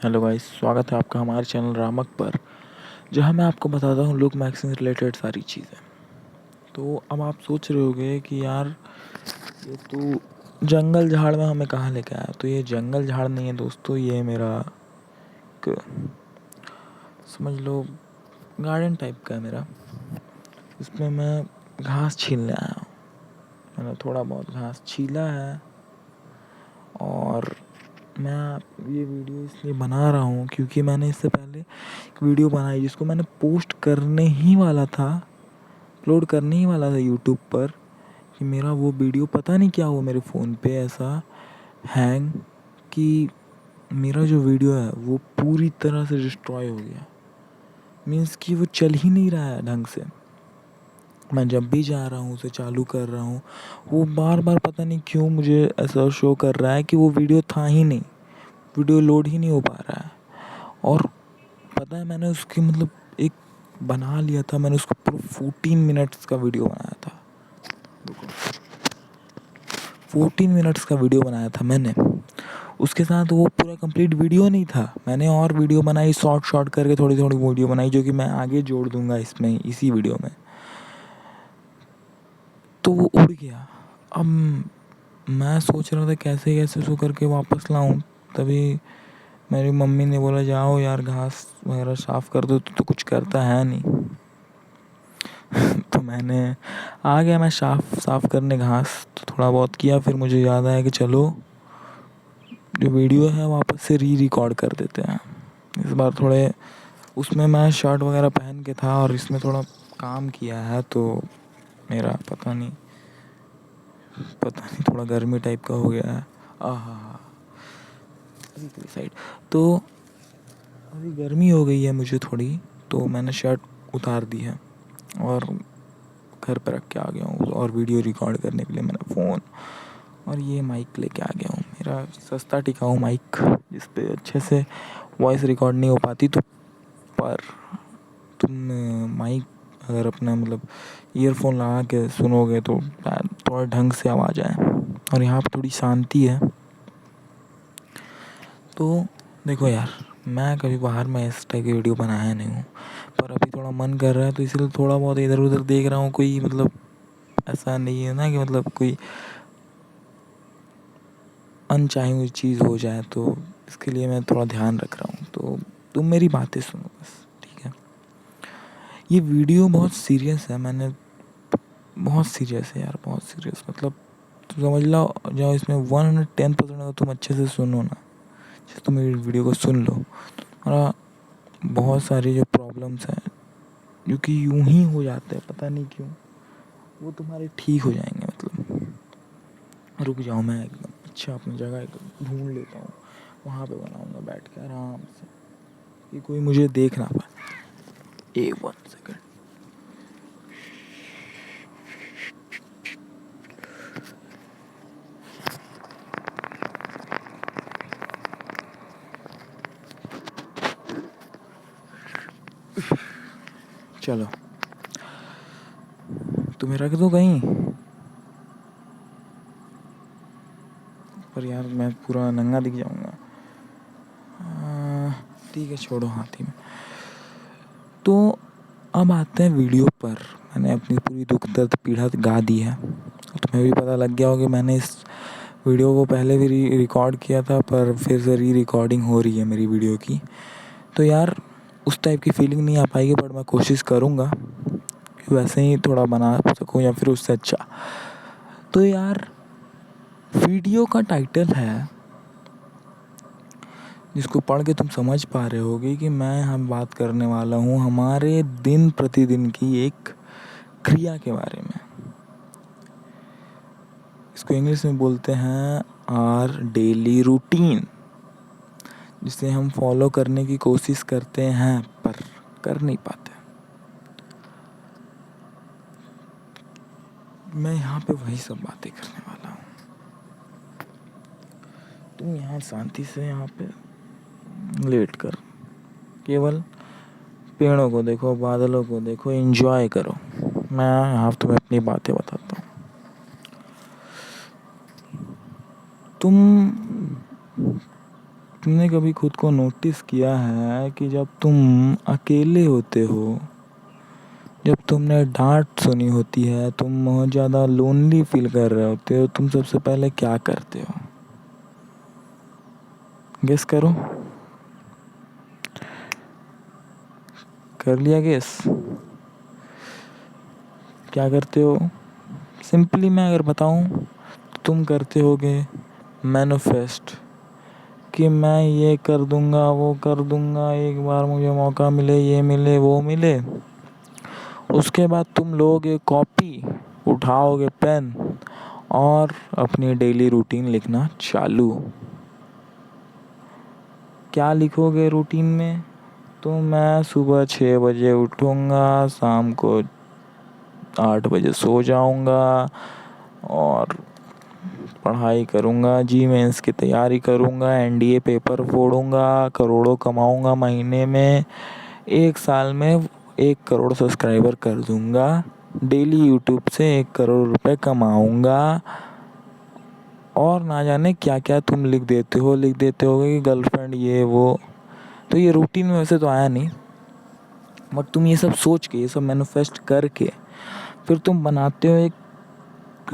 Hello guys, स्वागत है आपका हमारे चैनल रामक पर, जहां मैं आपको बताता हूं लुक मैक्सिंग से रिलेटेड सारी चीज़ें। तो अब आप सोच रहे होंगे कि यार ये तो जंगल झाड़ में हमें कहाँ लेके आया। तो ये जंगल झाड़ नहीं है दोस्तों, ये मेरा एक समझ लो गार्डन टाइप का है मेरा। इसमें मैं घास छीलने आया हूँ। मैंने थोड़ा बहुत घास छीला है और मैं ये वीडियो इसलिए बना रहा हूँ क्योंकि मैंने इससे पहले एक वीडियो बनाई जिसको मैंने पोस्ट करने ही वाला था, अपलोड करने ही वाला था यूट्यूब पर, कि मेरा वो वीडियो पता नहीं क्या हुआ मेरे फ़ोन पे ऐसा हैंग कि मेरा जो वीडियो है वो पूरी तरह से डिस्ट्रॉय हो गया। मीन्स कि वो चल ही नहीं रहा है ढंग से। मैं जब भी जा रहा हूँ उसे चालू कर रहा हूँ, वो बार बार पता नहीं क्यों मुझे ऐसा शो कर रहा है कि वो वीडियो था ही नहीं, वीडियो लोड ही नहीं हो पा रहा है। और पता है मैंने उसकी मतलब एक बना लिया था, मैंने उसको पूरा 14 मिनट्स का वीडियो बनाया था। 14 मिनट्स का वीडियो बनाया था मैंने। उसके साथ वो पूरा कंप्लीट वीडियो नहीं था, मैंने और वीडियो बनाई, शॉर्ट शॉर्ट करके थोड़ी थोड़ी वीडियो बनाई जो कि मैं आगे जोड़ दूंगा इसमें, इसी वीडियो में। तो वो उड़ गया। अब मैं सोच रहा था कैसे कैसे उसको करके वापस लाऊं। तभी मेरी मम्मी ने बोला जाओ यार घास वगैरह साफ़ कर दो। तो कुछ करता है नहीं। तो मैंने आ गया मैं साफ़ करने घास। तो थोड़ा बहुत किया, फिर मुझे याद आया कि चलो जो वीडियो है वापस से रिकॉर्ड कर देते हैं। इस बार थोड़े उसमें मैं शर्ट वगैरह पहन के था और इसमें थोड़ा काम किया है, तो मेरा पता नहीं थोड़ा गर्मी टाइप का हो गया है। आहा, अभी साइड तो अभी गर्मी हो गई है मुझे थोड़ी, तो मैंने शर्ट उतार दी है और घर पर रख के आ गया हूँ। और वीडियो रिकॉर्ड करने के लिए मैंने फ़ोन और ये माइक लेके आ गया हूँ, मेरा सस्ता टिकाऊ माइक जिस पे अच्छे से वॉइस रिकॉर्ड नहीं हो पाती। तो पर तुम माइक अगर अपना मतलब ईयरफोन लगा के सुनोगे तो थोड़ा ढंग से आवाज़ आए। और यहाँ पर थोड़ी शांति है। तो देखो यार, मैं कभी बाहर में इस टाइप की वीडियो बनाया नहीं हूँ, पर अभी थोड़ा मन कर रहा है तो इसलिए थोड़ा बहुत इधर उधर देख रहा हूँ। कोई मतलब ऐसा नहीं है ना कि मतलब कोई अनचाही हुई चीज़ हो जाए, तो इसके लिए मैं थोड़ा ध्यान रख रहा हूँ। तो तुम मेरी बातें सुनो बस, ठीक है। ये वीडियो बहुत सीरियस है, मैंने बहुत सीरियस है यार, बहुत सीरियस। मतलब तुम समझ लो जाओ, इसमें 110% अगर तुम अच्छे से सुनो ना, जैसे तुम मेरी वीडियो को सुन लो, और बहुत सारी जो प्रॉब्लम्स हैं जो कि यूं ही हो जाते हैं पता नहीं क्यों, वो तुम्हारे ठीक हो जाएंगे। मतलब रुक जाओ, मैं एकदम अच्छा अपनी जगह एकदम ढूंढ लेता हूँ, वहाँ पे बनाऊँगा बैठ के आराम से कि कोई मुझे देख ना पाए। 1 सेकंड। चलो तुम्हें रख दो कहीं पर, यार मैं पूरा नंगा दिख जाऊँगा। ठीक है, छोड़ो हाथी में। तो अब आते हैं वीडियो पर। मैंने अपनी पूरी दुख दर्द पीड़ा गा दी है। तुम्हें भी पता लग गया होगा कि मैंने इस वीडियो को पहले भी रिकॉर्ड किया था, पर फिर से रिकॉर्डिंग हो रही है मेरी वीडियो की। तो यार उस टाइप की फीलिंग नहीं आ पाएगी, बट मैं कोशिश करूँगा कि वैसे ही थोड़ा बना सकूँ या फिर उससे अच्छा। तो यार वीडियो का टाइटल है, जिसको पढ़ के तुम समझ पा रहे होगे कि हम बात करने वाला हूँ हमारे दिन प्रतिदिन की एक क्रिया के बारे में। इसको इंग्लिश में बोलते हैं आर डेली रूटीन, जिसे हम फॉलो करने की कोशिश करते हैं पर कर नहीं पाते। मैं यहाँ पे वही सब बातें करने वाला हूँ। तुम यहाँ शांति से यहाँ पे लेट कर केवल पेड़ों को देखो, बादलों को देखो, एंजॉय करो। मैं यहाँ तुम्हें अपनी बातें बताता हूँ। तुम तुमने कभी खुद को नोटिस किया है कि जब तुम अकेले होते हो, जब तुमने डांट सुनी होती है, तुम बहुत ज़्यादा लोनली फील कर रहे होते हो, तुम सबसे पहले क्या करते हो? गेस करो। कर लिया गेस? क्या करते हो? सिंपली मैं अगर बताऊं तो तुम करते होगे मैनिफेस्ट कि मैं ये कर दूंगा, वो कर दूंगा, एक बार मुझे मौका मिले, ये मिले, वो मिले। उसके बाद तुम लोगे कॉपी, उठाओगे पेन और अपनी डेली रूटीन लिखना चालू। क्या लिखोगे रूटीन में? तो मैं सुबह 6 बजे उठूँगा, शाम को 8 बजे सो जाऊँगा और पढ़ाई करूँगा, जी मेंस की तैयारी करूँगा, एनडीए पेपर फोड़ूँगा, करोड़ों कमाऊँगा महीने में, 1 साल में 1 करोड़ सब्सक्राइबर कर दूँगा, डेली यूट्यूब से 1 करोड़ रुपए कमाऊँगा। और ना जाने क्या क्या तुम लिख देते होगे कि गर्लफ्रेंड ये वो। तो ये रूटीन में वैसे तो आया नहीं, बट तुम ये सब सोच के, ये सब मैनिफेस्ट करके फिर तुम बनाते हो एक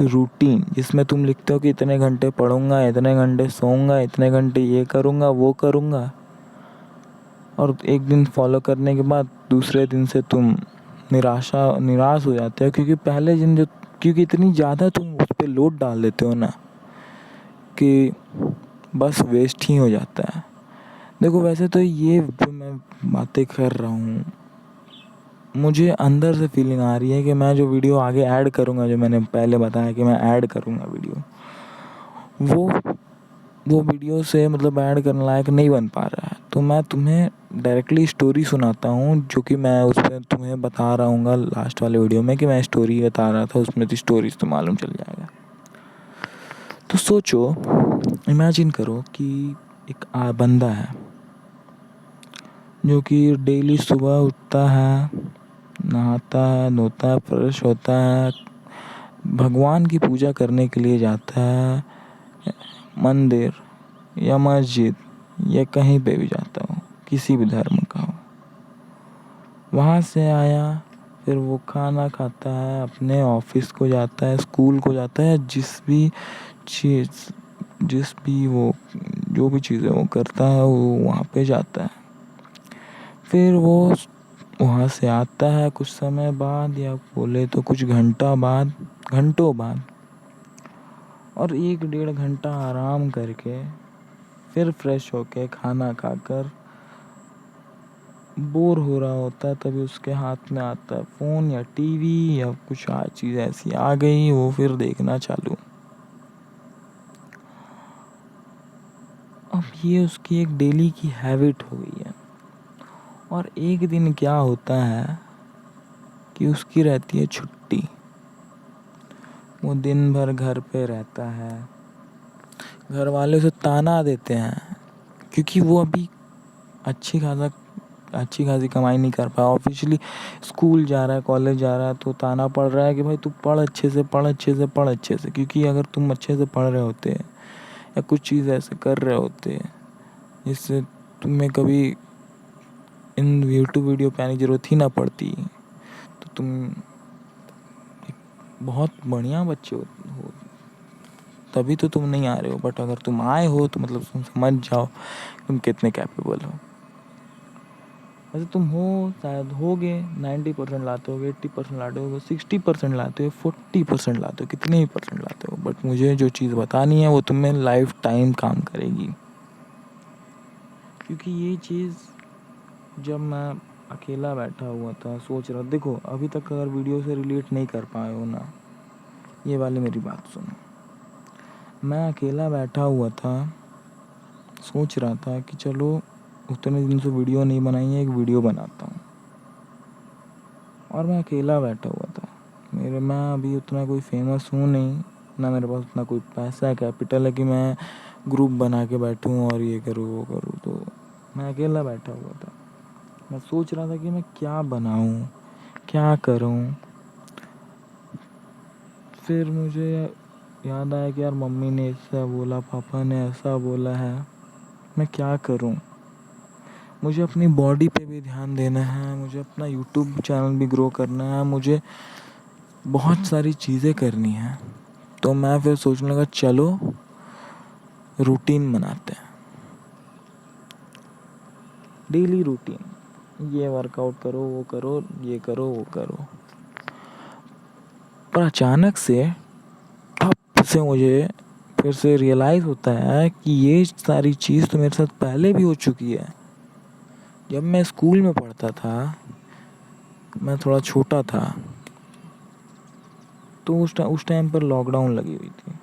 रूटीन जिसमें तुम लिखते हो कि इतने घंटे पढ़ूंगा, इतने घंटे सोऊंगा, इतने घंटे ये करूंगा, वो करूंगा। और एक दिन फॉलो करने के बाद दूसरे दिन से तुम निराश हो जाते हो, क्योंकि पहले दिन क्योंकि इतनी ज़्यादा तुम उस पर लोड डाल देते हो ना कि बस वेस्ट ही हो जाता है। देखो वैसे तो ये जो मैं बातें कर रहा हूँ, मुझे अंदर से फीलिंग आ रही है कि मैं जो वीडियो आगे ऐड करूँगा, जो मैंने पहले बताया कि मैं ऐड करूँगा वीडियो, वो वीडियो से मतलब ऐड करने लायक नहीं बन पा रहा है। तो मैं तुम्हें डायरेक्टली स्टोरी सुनाता हूँ, जो कि मैं उसमें तुम्हें बता रहा हूँ लास्ट वाले वीडियो में कि मैं स्टोरी बता रहा था, उसमें तो स्टोरी तो मालूम चल जाएगा। तो सोचो, इमेजिन करो कि एक बंदा है जो कि डेली सुबह उठता है, नहाता है, धोता है, फ्रेश होता है, भगवान की पूजा करने के लिए जाता है, मंदिर या मस्जिद या कहीं पे भी जाता हो, किसी भी धर्म का हो। वहाँ से आया, फिर वो खाना खाता है, अपने ऑफिस को जाता है, स्कूल को जाता है, जिस भी वो जो भी चीज़ें वो करता है वो वहाँ पे जाता है। फिर वो वहाँ से आता है कुछ समय बाद, या बोले तो कुछ घंटों बाद, और 1-1.5 घंटा आराम करके फिर फ्रेश होके खाना खाकर बोर हो रहा होता है, तभी उसके हाथ में आता है फ़ोन या टीवी या कुछ चीज़ ऐसी आ गई, वो फिर देखना चालू। अब ये उसकी एक डेली की हैबिट हो गई है। और एक दिन क्या होता है कि उसकी रहती है छुट्टी, वो दिन भर घर पे रहता है, घर वाले उसे ताना देते हैं क्योंकि वो अभी अच्छी खासी कमाई नहीं कर पाया, ऑफिशियली स्कूल जा रहा है, कॉलेज जा रहा है, तो ताना पड़ रहा है कि भाई तू पढ़ अच्छे से, पढ़ अच्छे से, पढ़ अच्छे से। क्योंकि अगर तुम अच्छे से पढ़ रहे होते या कुछ चीज़ ऐसे कर रहे होते जिससे तुम्हें कभी इन यूट्यूब वीडियो पे आने की ज़रूरत ही ना पड़ती, तो तुम एक बहुत बढ़िया बच्चे हो। तभी तो तुम नहीं आ रहे हो, बट अगर तुम आए हो तो मतलब तुम समझ जाओ तुम कितने कैपेबल हो। वैसे तुम हो, शायद होगे, 90% लाते होगे, 80% लाते होगे, 60% लाते हो, 40% लाते हो, कितने ही परसेंट लाते हो, बट मुझे जो चीज़ बतानी है वो तुम्हें लाइफ टाइम काम करेगी। क्योंकि ये चीज़ जब मैं अकेला बैठा हुआ था सोच रहा, देखो अभी तक अगर वीडियो से रिलेट नहीं कर पाए हो ना, ये वाली मेरी बात सुनो। मैं अकेला बैठा हुआ था, सोच रहा था कि चलो उतने दिन से वीडियो नहीं बनाई है, एक वीडियो बनाता हूँ। और मैं अकेला बैठा हुआ था, मैं अभी उतना कोई फेमस हूँ नहीं, ना मेरे पास उतना कोई पैसा है, कैपिटल है कि मैं ग्रुप बना के बैठूँ और ये करूँ वो करूँ। तो मैं अकेला बैठा हुआ था, मैं सोच रहा था कि मैं क्या बनाऊँ, क्या करूँ। फिर मुझे याद आया कि यार मम्मी ने ऐसा बोला, पापा ने ऐसा बोला है, मैं क्या करूं? मुझे अपनी बॉडी पे भी ध्यान देना है, मुझे अपना यूट्यूब चैनल भी ग्रो करना है, मुझे बहुत सारी चीज़ें करनी हैं। तो मैं फिर सोचने लगा चलो रूटीन बनाते हैं, डेली रूटीन। ये वर्कआउट करो, वो करो, ये करो, वो करो। पर अचानक से ठप से मुझे फिर से रियलाइज़ होता है कि ये सारी चीज़ तो मेरे साथ पहले भी हो चुकी है। जब मैं स्कूल में पढ़ता था, मैं थोड़ा छोटा था, तो उस टाइम पर लॉकडाउन लगी हुई थी।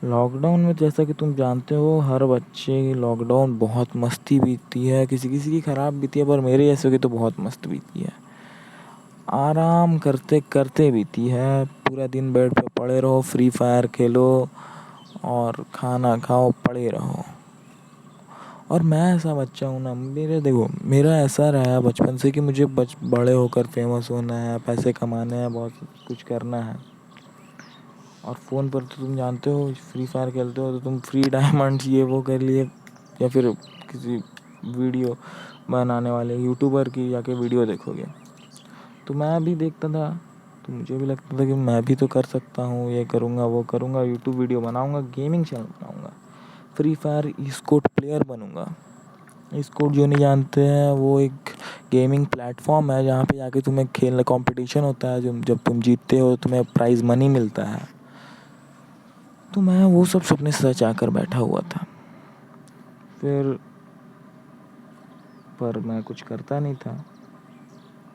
लॉकडाउन में जैसा कि तुम जानते हो, हर बच्चे की लॉकडाउन बहुत मस्ती बीतती है, किसी किसी की ख़राब बीती है, पर मेरे जैसे की तो बहुत मस्त बीती है। आराम करते करते बीती है। पूरा दिन बेड पे पड़े रहो, फ्री फायर खेलो और खाना खाओ, पड़े रहो। और मैं ऐसा बच्चा हूँ ना, देखो मेरा ऐसा रहा है बचपन से कि मुझे बड़े होकर फेमस होना है, पैसे कमाने हैं, बहुत कुछ करना है। और फ़ोन पर तो तुम जानते हो, फ्री फायर खेलते हो तो तुम फ्री डायमंड्स ये वो कर लिए, या फिर किसी वीडियो बनाने वाले यूट्यूबर की जाके वीडियो देखोगे। तो मैं भी देखता था, तो मुझे भी लगता था कि मैं भी तो कर सकता हूँ, ये करूँगा, वो करूँगा, यूट्यूब वीडियो बनाऊँगा, गेमिंग चैनल बनाऊँगा, फ्री फायर ई स्पोर्ट प्लेयर बनूँगा। ई स्पोर्ट जो नहीं जानते हैं, वो एक गेमिंग प्लेटफॉर्म है जहाँ पे जाके तुम्हें खेलने कंपटीशन होता है, जब तुम जीतते हो तुम्हें प्राइज़ मनी मिलता है। तो मैं वो सब सपने सजा कर बैठा हुआ था। फिर पर मैं कुछ करता नहीं था,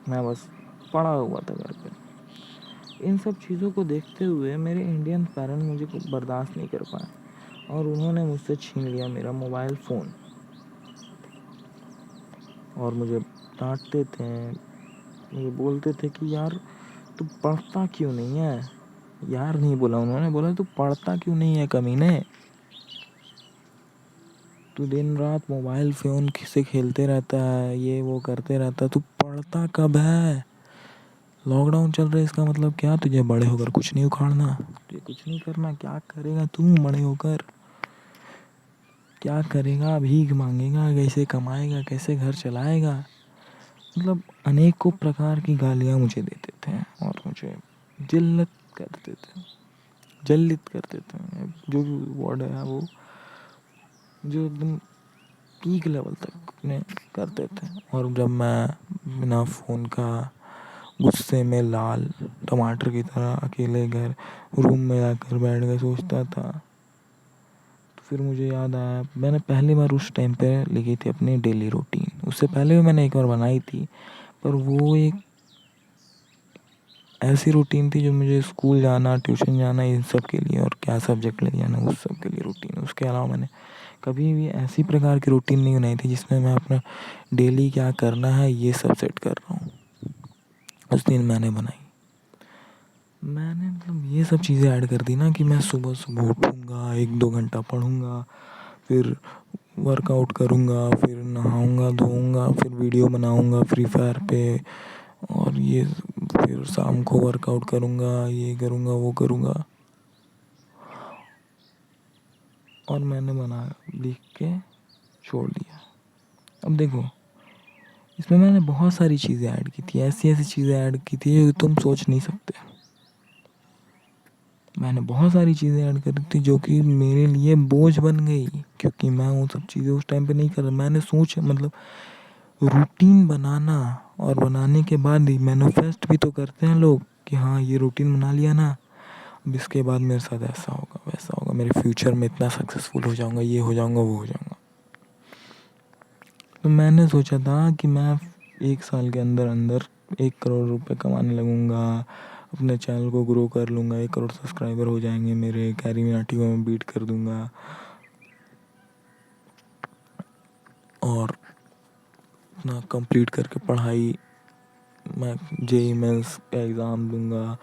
मैं बस पड़ा हुआ था घर पे। इन सब चीज़ों को देखते हुए मेरे इंडियन पेरेंट्स मुझे बर्दाश्त नहीं कर पाए और उन्होंने मुझसे छीन लिया मेरा मोबाइल फ़ोन। और मुझे डांटते थे, मुझे बोलते थे कि यार तू पढ़ता क्यों नहीं है। यार नहीं बोला उन्होंने, बोला तू पढ़ता क्यों नहीं है कमीने, तू दिन रात मोबाइल फ़ोन से खेलते रहता है, ये वो करते रहता है, तू पढ़ता कब है। लॉकडाउन चल रहा है, इसका मतलब क्या, तुझे बड़े होकर कुछ नहीं उखाड़ना, तुझे कुछ नहीं करना, क्या करेगा तू बड़े होकर, क्या करेगा, भीख मांगेगा, कैसे कमाएगा, कैसे घर चलाएगा। मतलब अनेकों प्रकार की गालियाँ मुझे देते थे और मुझे जिल्लत करते थे, जल्लित करते थे, जो भी वर्ड है वो, जो एकदम पीक लेवल तक में करते थे। और जब मैं बिना फ़ोन का गुस्से में लाल टमाटर की तरह अकेले घर रूम में जाकर बैठ कर सोचता था, तो फिर मुझे याद आया मैंने पहली बार उस टाइम पे लिखी थी अपनी डेली रूटीन। उससे पहले भी मैंने एक बार बनाई थी, पर वो एक ऐसी रूटीन थी जो मुझे स्कूल जाना, ट्यूशन जाना, इन सब के लिए, और क्या सब्जेक्ट ले जाना उस सब के लिए रूटीन। उसके अलावा मैंने कभी भी ऐसी प्रकार की रूटीन नहीं बनाई थी जिसमें मैं अपना डेली क्या करना है ये सब सेट कर रहा हूँ। उस दिन मैंने बनाई, मैंने मतलब ये सब चीज़ें ऐड कर दी ना कि मैं सुबह सुबह उठूँगा, 1-2 घंटा पढ़ूँगा, फिर वर्कआउट करूँगा, फिर नहाऊँगा धोऊँगा, फिर वीडियो बनाऊँगा फ्री फायर पे, और ये फिर शाम को वर्कआउट करूँगा, ये करूँगा, वो करूँगा। और मैंने बना लिख के छोड़ दिया। अब देखो, इसमें मैंने बहुत सारी चीज़ें ऐड की थी, ऐसी ऐसी चीज़ें ऐड की थी जो तुम सोच नहीं सकते। मैंने बहुत सारी चीज़ें ऐड करी थी जो कि मेरे लिए बोझ बन गई, क्योंकि मैं वो सब चीज़ें उस टाइम पे नहीं कर रहा। मैंने मतलब रूटीन बनाना, और बनाने के बाद ही मैनिफेस्ट भी तो करते हैं लोग कि हाँ ये रूटीन बना लिया ना, अब इसके बाद मेरे साथ ऐसा होगा, वैसा होगा, मेरे फ्यूचर में इतना सक्सेसफुल हो जाऊँगा, ये हो जाऊँगा, वो हो जाऊँगा। तो मैंने सोचा था कि मैं 1 साल के अंदर अंदर 1 करोड़ रुपए कमाने लगूँगा, अपने चैनल को ग्रो कर लूँगा, 1 करोड़ सब्सक्राइबर हो जाएंगे मेरे, कैरी मिनाटी को मैं बीट कर दूँगा, और अपना कंप्लीट करके पढ़ाई मैं जेई मेंस का एग्ज़ाम दूँगा,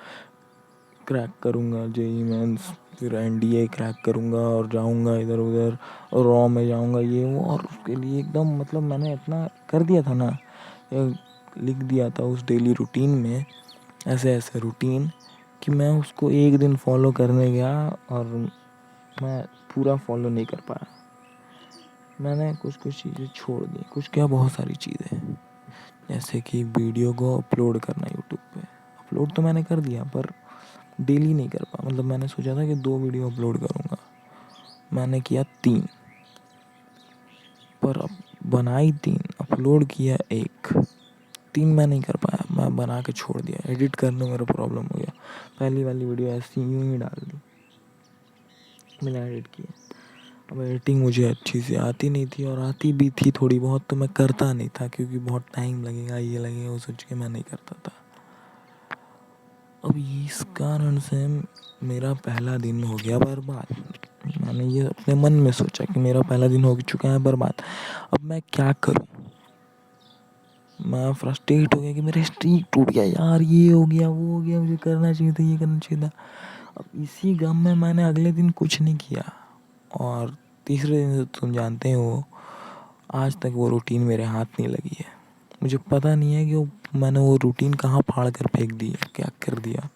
क्रैक करूँगा जेई मेंस, फिर एनडीए क्रैक करूँगा और जाऊँगा इधर उधर और रॉ में जाऊँगा, ये वो। और उसके लिए एकदम मतलब मैंने इतना कर दिया था ना, लिख दिया था उस डेली रूटीन में ऐसे ऐसे रूटीन, कि मैं उसको एक दिन फॉलो करने गया और मैं पूरा फॉलो नहीं कर पाया। मैंने कुछ कुछ चीज़ें छोड़ दी, कुछ क्या बहुत सारी चीज़ें, जैसे कि वीडियो को अपलोड करना यूट्यूब पे। अपलोड तो मैंने कर दिया पर डेली नहीं कर पाया। मतलब मैंने सोचा था कि 2 वीडियो अपलोड करूँगा, मैंने किया 3, पर अब बनाई 3, अपलोड किया 1। 3 मैं नहीं कर पाया, मैं बना के छोड़ दिया। एडिट करने में मेरा प्रॉब्लम हो गया। पहली वाली वीडियो ऐसी यूँ ही डाल दी, मैंने एडिट किया। अब एडिटिंग मुझे अच्छी से आती नहीं थी, और आती भी थी थोड़ी बहुत तो मैं करता नहीं था, क्योंकि बहुत टाइम लगेगा, ये लगेगा, वो सोच के मैं नहीं करता था। अब इस कारण से मेरा पहला दिन हो गया बर्बाद। मैंने ये अपने मन में सोचा कि मेरा पहला दिन हो चुका है बर्बाद, अब मैं क्या करूं। मैं फ्रस्ट्रेट हो गया कि मेरा स्ट्रीक टूट गया यार, ये हो गया, वो हो गया, मुझे करना चाहिए था, ये करना चाहिए था। अब इसी गम में मैंने अगले दिन कुछ नहीं किया, और तीसरे दिन तो तुम जानते हो, आज तक वो रूटीन मेरे हाथ नहीं लगी है। मुझे पता नहीं है कि मैंने वो रूटीन कहाँ फाड़ कर फेंक दी है, क्या कर दिया।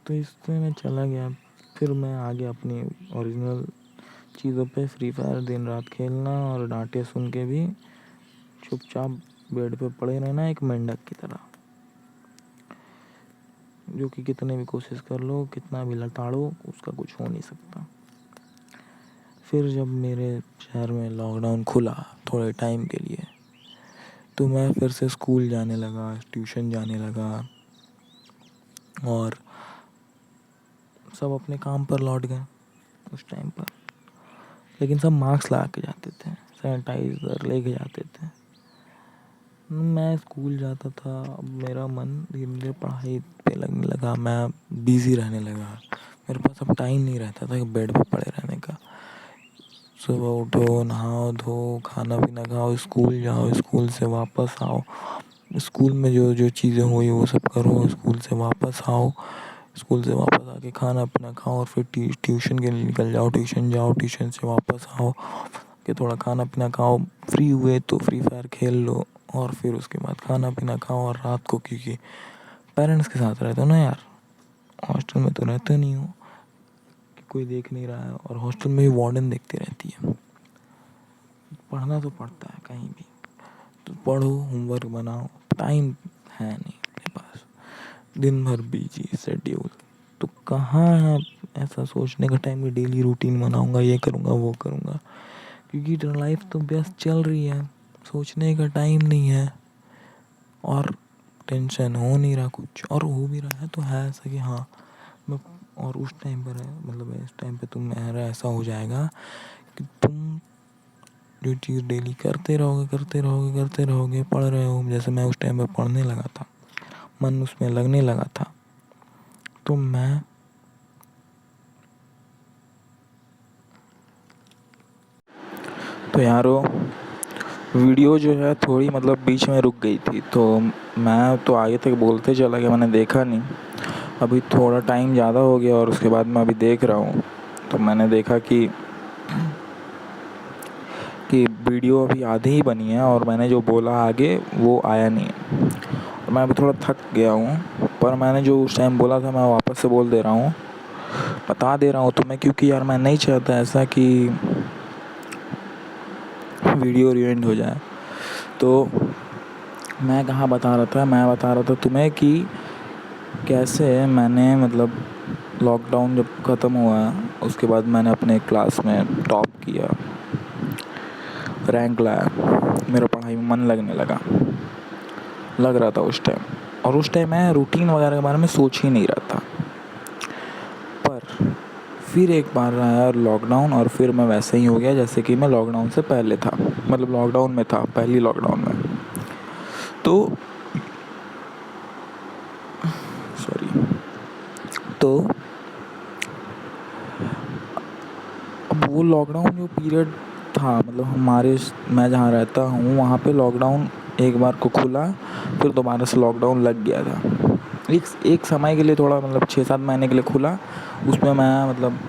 तो इससे मैं चला गया। फिर मैं आ गया अपनी ओरिजिनल चीज़ों पे, फ्री फायर दिन रात खेलना, और डांटे सुन के भी चुपचाप बेड पे पड़े रहना एक मेंढक की तरह, जो कि कितने भी कोशिश कर लो, कितना भी लताड़ो, उसका कुछ हो नहीं सकता। फिर जब मेरे शहर में लॉकडाउन खुला थोड़े टाइम के लिए, तो मैं फिर से स्कूल जाने लगा, ट्यूशन जाने लगा, और सब अपने काम पर लौट गए उस टाइम पर। लेकिन सब मास्क लगा के जाते थे, सैनिटाइज़र लेके जाते थे। मैं स्कूल जाता था, अब मेरा मन धीरे धीरे पढ़ाई पे लगने लगा, मैं बिज़ी रहने लगा। मेरे पास अब टाइम नहीं रहता था कि बेड पे पड़े रहने का। सुबह उठो, नहाओ धो, खाना पीना खाओ, स्कूल जाओ, स्कूल से वापस आओ, स्कूल में जो जो चीज़ें हुई वो सब करो, स्कूल से वापस आओ, स्कूल से वापस आके खाना पीना खाओ, और फिर ट्यूशन के लिए निकल जाओ, ट्यूशन जाओ, ट्यूशन से वापस आओ कि थोड़ा खाना पीना खाओ, फ्री हुए तो फ्री फायर खेल लो, और फिर उसके बाद खाना पीना खाओ। और रात को, क्योंकि पेरेंट्स के साथ रहते हो ना यार, हॉस्टल में तो रहते नहीं हो कि कोई देख नहीं रहा है, और हॉस्टल में भी वार्डन देखती रहती है। पढ़ना तो पड़ता है कहीं भी, तो पढ़ो, होमवर्क बनाओ, टाइम है नहीं अपने पास, दिन भर बिजी शेड्यूल, तो कहाँ है ऐसा सोचने का टाइम कि डेली रूटीन बनाऊंगा, ये करूँगा, वो करूँगा। क्योंकि लाइफ तो व्यस्त चल रही है, सोचने का टाइम नहीं है, और टेंशन हो नहीं रहा कुछ, और हो भी रहा है तो है ऐसा कि हाँ मैं, और उस टाइम पर है, मतलब इस टाइम पे तुम्हारा ऐसा हो जाएगा कि तुम जो चीज़ डेली करते रहोगे, करते रहोगे, करते रहोगे, पढ़ रहे हो, जैसे मैं उस टाइम पे पढ़ने लगा था, मन उसमें लगने लगा था, तो मैं तो यारो वीडियो जो है थोड़ी मतलब बीच में रुक गई थी, तो मैं तो आगे तक बोलते चला गया, मैंने देखा नहीं। अभी थोड़ा टाइम ज़्यादा हो गया, और उसके बाद मैं अभी देख रहा हूँ, तो मैंने देखा कि वीडियो अभी आधी ही बनी है, और मैंने जो बोला आगे वो आया नहीं है। और मैं अभी थोड़ा थक गया हूँ, पर मैंने जो उस टाइम बोला था मैं वापस से बोल दे रहा हूँ, बता दे रहा हूँ तुम्हें, क्योंकि यार मैं नहीं चाहता ऐसा कि वीडियो रिएंड हो जाए। तो मैं कहाँ बता रहा था, मैं बता रहा था तुम्हें कि कैसे मैंने मतलब लॉकडाउन जब ख़त्म हुआ, उसके बाद मैंने अपने क्लास में टॉप किया, रैंक लाया, मेरा पढ़ाई में मन लगने लग रहा था उस टाइम। और उस टाइम मैं रूटीन वगैरह के बारे में सोच ही नहीं रहा था। पर फिर एक बार आया लॉकडाउन, और फिर मैं वैसे ही हो गया जैसे कि मैं लॉकडाउन से पहले था, मतलब लॉकडाउन में था, पहली लॉकडाउन में। तो सॉरी, तो अब वो लॉकडाउन जो पीरियड था, मतलब मैं जहाँ रहता हूँ वहाँ पे लॉकडाउन एक बार को खुला, फिर दोबारा से लॉकडाउन लग गया था। एक समय के लिए, थोड़ा मतलब 6-7 महीने के लिए खुला। उसमें मैं मतलब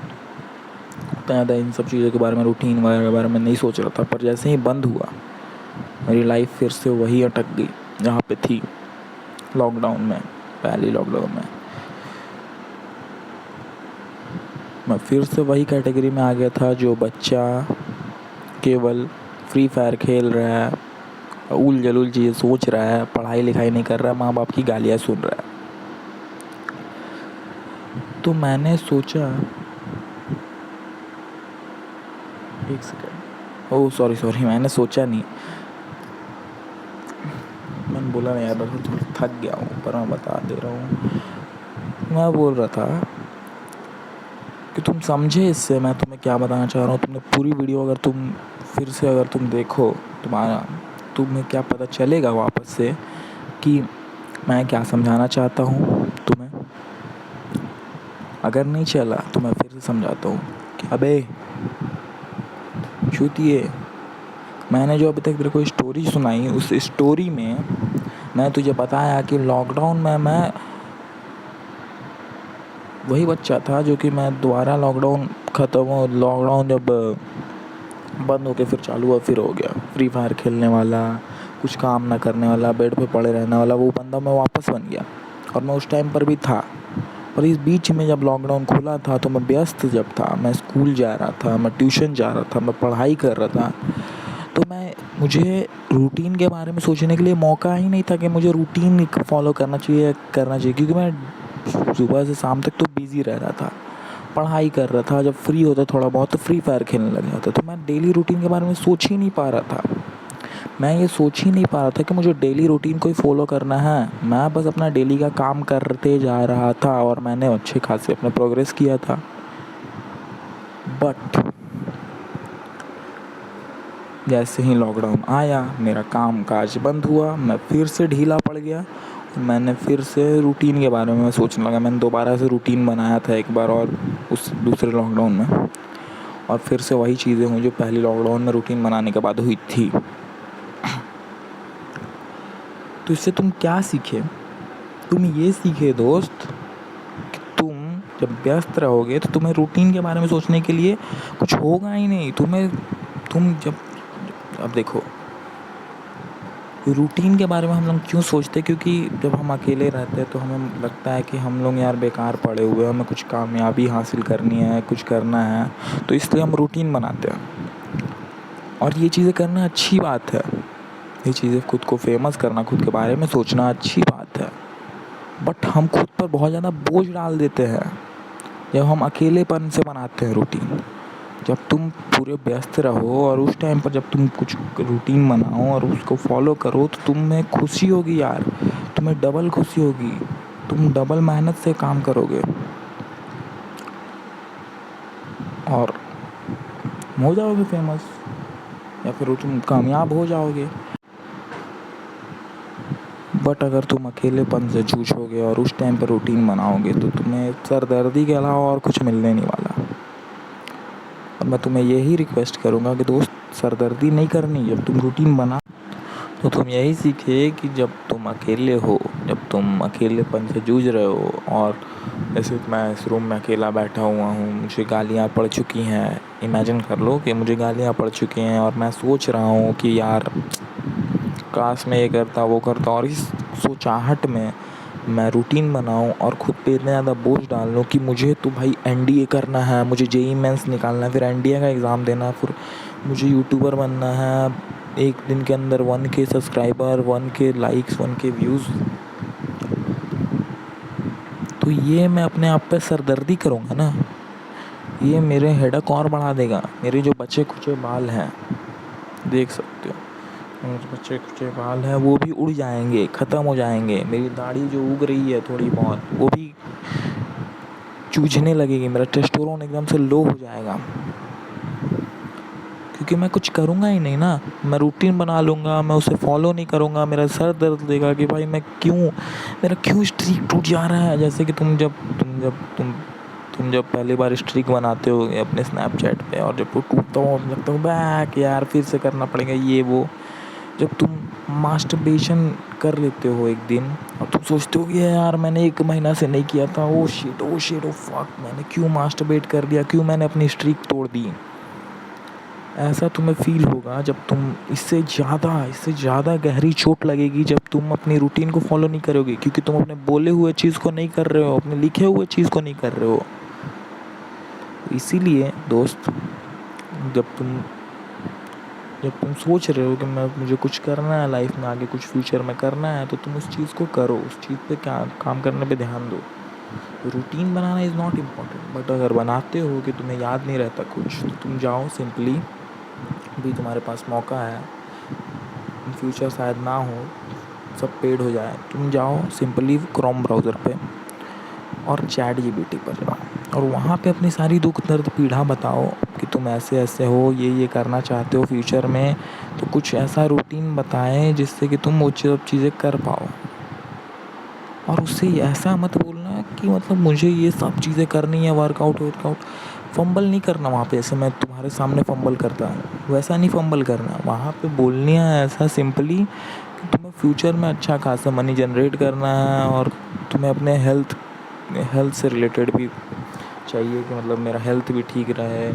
उतना ज़्यादा इन सब चीज़ों के बारे में, रूटीन वगैरह के बारे में नहीं सोच रहा था। पर जैसे ही बंद हुआ, मेरी लाइफ फिर से वही अटक गई जहाँ पे थी पहली लॉकडाउन में। मैं फिर से वही कैटेगरी में आ गया था जो बच्चा केवल फ्री फायर खेल रहा है, उल जलूल चीज़ें सोच रहा है, पढ़ाई लिखाई नहीं कर रहा है, माँ बाप की गालियाँ सुन रहा है। तो मैंने सोचा, एक सेकेंड, ओह सॉरी, मैंने सोचा नहीं, मैंने बोला नहीं यार, बस थोड़ा थक गया हूँ, पर मैं बता दे रहा हूँ। मैं बोल रहा था कि तुम समझे इससे मैं तुम्हें क्या बताना चाह रहा हूँ। तुमने पूरी वीडियो अगर तुम देखो, तुम्हें क्या पता चलेगा वापस से कि मैं क्या समझाना चाहता हूँ तुम्हें। अगर नहीं चला तो मैं फिर से समझाता हूँ कि अबे चूतिए, मैंने जो अभी तक तेरे को स्टोरी सुनाई, उस स्टोरी में मैं तुझे बताया कि लॉकडाउन में मैं वही बच्चा था जो कि मैं दोबारा लॉकडाउन जब बंद हो के फिर चालू हुआ, फिर हो गया फ्री फायर खेलने वाला, कुछ काम ना करने वाला, बेड पे पड़े रहने वाला, वो बंदा मैं वापस बन गया। और मैं उस टाइम पर भी था। और इस बीच में जब लॉकडाउन खुला था तो मैं व्यस्त जब था, मैं स्कूल जा रहा था, मैं ट्यूशन जा रहा था, मैं पढ़ाई कर रहा था, तो मुझे रूटीन के बारे में सोचने के लिए मौका ही नहीं था कि मुझे रूटीन फॉलो करना चाहिए क्योंकि मैं सुबह से शाम तक तो बिज़ी रह रहा था, पढ़ाई कर रहा था। जब फ्री होता थोड़ा बहुत तो फ्री फायर खेलने लग जाता। तो मैं डेली रूटीन के बारे में सोच ही नहीं पा रहा था। मैं ये सोच ही नहीं पा रहा था कि मुझे डेली रूटीन को ही फॉलो करना है। मैं बस अपना डेली का काम करते जा रहा था और मैंने अच्छे खासे अपने प्रोग्रेस किया था। बट जैसे ही लॉकडाउन आया, मेरा काम काज बंद हुआ, मैं फिर से ढीला पड़ गया। मैंने फिर से रूटीन के बारे में सोचने लगा। मैंने दोबारा से रूटीन बनाया था एक बार और उस दूसरे लॉकडाउन में, और फिर से वही चीज़ें हुई जो पहली लॉकडाउन में रूटीन बनाने के बाद हुई थी। तो इससे तुम क्या सीखे? तुम ये सीखे दोस्त कि तुम जब व्यस्त रहोगे तो तुम्हें रूटीन के बारे में सोचने के लिए कुछ होगा ही नहीं। अब देखो, रूटीन के बारे में हम लोग क्यों सोचते हैं? क्योंकि जब हम अकेले रहते हैं तो हमें लगता है कि हम लोग यार बेकार पड़े हुए हैं, हमें कुछ कामयाबी हासिल करनी है, कुछ करना है, तो इसलिए हम रूटीन बनाते हैं। और ये चीज़ें करना अच्छी बात है, ये चीज़ें खुद को फेमस करना, खुद के बारे में सोचना अच्छी बात है। बट हम खुद पर बहुत ज़्यादा बोझ डाल देते हैं जब हम अकेलेपन से बनाते हैं रूटीन। जब तुम पूरे व्यस्त रहो और उस टाइम पर जब तुम कुछ रूटीन बनाओ और उसको फॉलो करो तो तुम्हें खुशी होगी यार, तुम्हें डबल खुशी होगी, तुम डबल मेहनत से काम करोगे और हो जाओगे फेमस, या फिर तुम कामयाब हो जाओगे। बट अगर तुम अकेलेपन से जूझोगे और उस टाइम पर रूटीन बनाओगे तो तुम्हें सरदर्दी के अलावा और कुछ मिलने नहीं वाला। और मैं तुम्हें यही रिक्वेस्ट करूँगा कि दोस्त, सरदर्दी नहीं करनी। जब तुम रूटीन बना तो तुम यही सीखे कि जब तुम अकेले हो, जब तुम अकेलेपन से जूझ रहे हो, और जैसे मैं इस रूम में अकेला बैठा हुआ हूँ, मुझे गालियाँ पड़ चुकी हैं। इमेजिन कर लो कि मुझे गालियाँ पड़ चुकी हैं और मैं सोच रहा हूँ कि यार काश मैं ये करता वो करता, और इस सोचाहट में मैं रूटीन बनाऊं और ख़ुद पे इतना ज़्यादा बोझ डाल लूँ कि मुझे तो भाई एनडीए करना है, मुझे जेईई मेंस निकालना है, फिर एनडीए का एग्ज़ाम देना है, फिर मुझे यूट्यूबर बनना है, एक दिन के अंदर 1K subscriber, 1K likes, 1K views. तो ये मैं अपने आप पे सरदर्दी करूँगा ना, ये मेरे हेडक और बढ़ा देगा। मेरे जो बचे खुचे बाल हैं, देख सकते हो, बच्चे कुचे बाल हैं वो भी उड़ जाएंगे, ख़त्म हो जाएंगे। मेरी दाढ़ी जो उग रही है थोड़ी बहुत, वो भी चूझने लगेगी। मेरा टेस्टोस्टेरोन एकदम से लो हो जाएगा, क्योंकि मैं कुछ करूँगा ही नहीं ना। मैं रूटीन बना लूँगा, मैं उसे फॉलो नहीं करूँगा, मेरा सर दर्द देगा कि भाई मेरा क्यों स्ट्रीक टूट जा रहा है। जैसे कि तुम जब पहली बार स्ट्रीक बनाते हो अपने स्नैपचैट पे, और जब वो टूटता हो लगता है बैक यार फिर से करना पड़ेगा ये वो। जब तुम मास्टरबेशन कर लेते हो एक दिन और तुम सोचते हो कि यार मैंने 1 महीना से नहीं किया था, ओ शिट ओ फक, मैंने क्यों मास्टरबेट कर दिया, क्यों मैंने अपनी स्ट्रीक तोड़ दी। ऐसा तुम्हें फील होगा जब तुम इससे ज़्यादा गहरी चोट लगेगी जब तुम अपनी रूटीन को फॉलो नहीं करोगे, क्योंकि तुम अपने बोले हुए चीज़ को नहीं कर रहे हो, अपने लिखे हुए चीज़ को नहीं कर रहे हो। इसीलिए दोस्त, जब तुम सोच रहे हो कि मुझे कुछ करना है लाइफ में, आगे कुछ फ्यूचर में करना है, तो तुम उस चीज़ को करो, उस चीज़ पे काम करने पे ध्यान दो। Routine banana is not important, but अगर बनाते हो कि तुम्हें याद नहीं रहता कुछ, तो तुम जाओ सिंपली, भी तुम्हारे पास मौका है, इन फ्यूचर शायद ना हो, सब पेड हो जाए, तुम जाओ सिंपली क्रोम ब्राउज़र पे और चैट जीपीटी पर जाओ और वहाँ पे अपनी सारी दुख दर्द पीड़ा बताओ कि तुम ऐसे ऐसे हो, ये करना चाहते हो फ्यूचर में, तो कुछ ऐसा रूटीन बताएं जिससे कि तुम वो सब चीज़ें कर पाओ। और उससे ऐसा मत बोलना कि मतलब मुझे ये सब चीज़ें करनी है, वर्कआउट फंबल नहीं करना वहाँ पे, जैसे मैं तुम्हारे सामने फंबल करता हूँ वैसा नहीं फंबल करना। वहाँ पे बोलनी है ऐसा सिंपली कि तुम्हें फ्यूचर में अच्छा खासा मनी जनरेट करना है और तुम्हें अपने हेल्थ से रिलेटेड भी चाहिए कि मतलब मेरा हेल्थ भी ठीक रहे,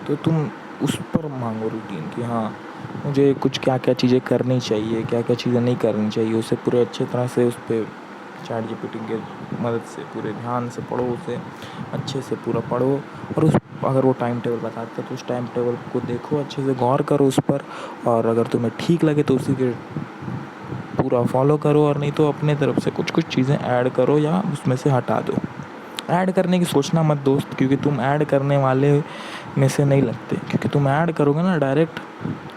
तो तुम उस पर मांगो रूटीन कि हाँ मुझे कुछ क्या क्या चीज़ें करनी चाहिए, क्या क्या चीज़ें नहीं करनी चाहिए, उसे पूरे अच्छे तरह से उस पर चैट जीपीटी के मदद से पूरे ध्यान से पढ़ो, उसे अच्छे से पूरा पढ़ो और उस अगर वो टाइम टेबल बताता है तो उस टाइम टेबल को देखो, अच्छे से गौर करो उस पर, और अगर तुम्हें ठीक लगे तो उसी के पूरा फॉलो करो, और नहीं तो अपने तरफ से कुछ कुछ चीज़ें ऐड करो या उसमें से हटा दो। ऐड करने की सोचना मत दोस्त, क्योंकि तुम ऐड करने वाले में से नहीं लगते, क्योंकि तुम ऐड करोगे ना डायरेक्ट,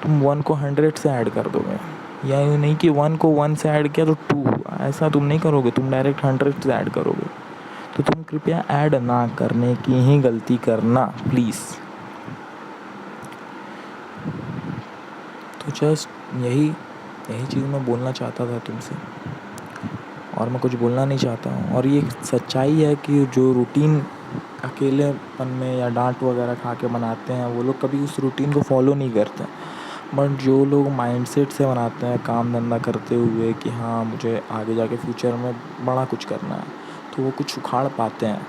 तुम 1 को 100 से ऐड कर दोगे, या यूँ नहीं कि 1 को 1 से ऐड किया तो 2, ऐसा तुम नहीं करोगे, तुम डायरेक्ट 100 से ऐड करोगे। तो तुम कृपया ऐड ना करने की ही गलती करना प्लीज़। तो जस्ट यही चीज़ मैं बोलना चाहता था तुमसे, और मैं कुछ बोलना नहीं चाहता हूँ। और ये सच्चाई है कि जो रूटीन अकेलेपन में या डांट वगैरह खा के बनाते हैं, वो लोग कभी उस रूटीन को फॉलो नहीं करते। बट जो लोग माइंडसेट से बनाते हैं काम धंधा करते हुए कि हाँ मुझे आगे जाके फ्यूचर में बड़ा कुछ करना है, तो वो कुछ उखाड़ पाते हैं,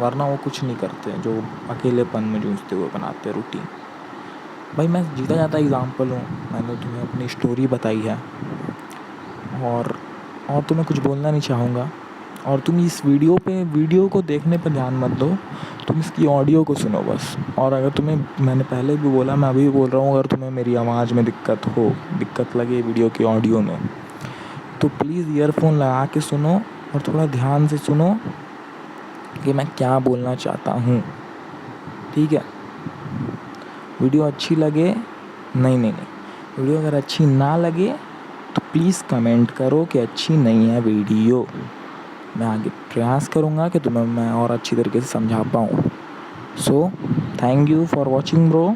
वरना वो कुछ नहीं करते जो अकेलेपन में जूझते हुए बनाते हैं रूटीन। भाई मैं जीता जाता एग्ज़ाम्पल हूँ, मैंने तुम्हें अपनी स्टोरी बताई है, और तुम्हें कुछ बोलना नहीं चाहूँगा। और तुम इस वीडियो को देखने पर ध्यान मत दो, तुम इसकी ऑडियो को सुनो बस। और अगर तुम्हें, मैंने पहले भी बोला, मैं अभी भी बोल रहा हूँ, अगर तुम्हें मेरी आवाज़ में दिक्कत लगे वीडियो की ऑडियो में, तो प्लीज़ ईयरफोन लगा के सुनो और थोड़ा ध्यान से सुनो कि मैं क्या बोलना चाहता हूँ, ठीक है। वीडियो अच्छी लगे, नहीं, वीडियो अगर अच्छी ना लगे तो प्लीज़ कमेंट करो कि अच्छी नहीं है वीडियो। मैं आगे प्रयास करूँगा कि तुम्हें मैं और अच्छी तरीके से समझा पाऊँ। So thank you for watching bro.